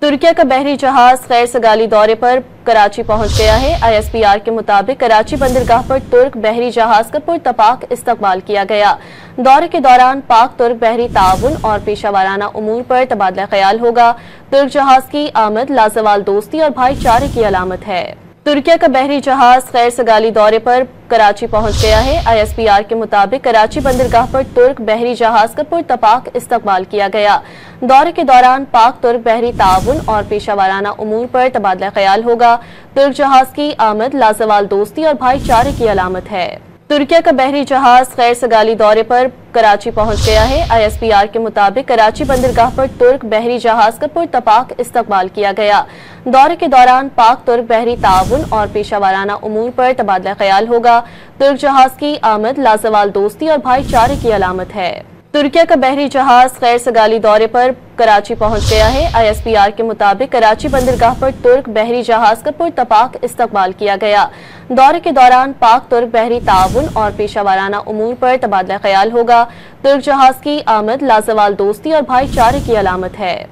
तुर्किया का बहरी जहाज गैर सगाली दौरे पर कराची पहुंच गया है। ISPR के मुताबिक कराची बंदरगाह पर तुर्क बहरी जहाज का पुरतपाक इस्तकबाल किया गया। दौरे के दौरान पाक तुर्क बहरी ताउन और पेशा वाराना उमूर पर तबादला ख्याल होगा। तुर्क जहाज की आमद लाजवाल दोस्ती और भाईचारे की अलामत है। तुर्किया का बहरी जहाज गैर सगाली दौरे पर कराची पहुंच गया है। ISPR के मुताबिक कराची बंदरगाह पर तुर्क बहरी जहाज का पुरतपाक इस्तकबाल किया गया। दौरे के दौरान पाक तुर्क बहरी ताउन और पेशा वाराना उमूर पर तबादला ख्याल होगा। तुर्क जहाज की आमद लाजवाल दोस्ती और भाईचारे की अलामत है। तुर्किया का बहरी जहाज गैर सगाली दौरे पर कराची पहुंच गया है। ISPR के मुताबिक कराची बंदरगाह पर तुर्क बहरी जहाज का पुरतपाक इस्तकबाल किया गया। दौरे के दौरान पाक तुर्क बहरी ताउन और पेशा वाराना उमूर पर तबादला ख्याल होगा। तुर्क जहाज की आमद लाजवाल दोस्ती और भाईचारे की अलामत है। तुर्किया का बहरी जहाज गैर सगाली दौरे पर कराची पहुंच गया है। ISPR के मुताबिक कराची बंदरगाह पर तुर्क बहरी जहाज का पुरतपाक इस्तकबाल किया गया। दौरे के दौरान पाक तुर्क बहरी ताउन और पेशा वाराना उमूर पर तबादला ख्याल होगा। तुर्क जहाज की आमद लाजवाल दोस्ती और भाईचारे की अलामत है।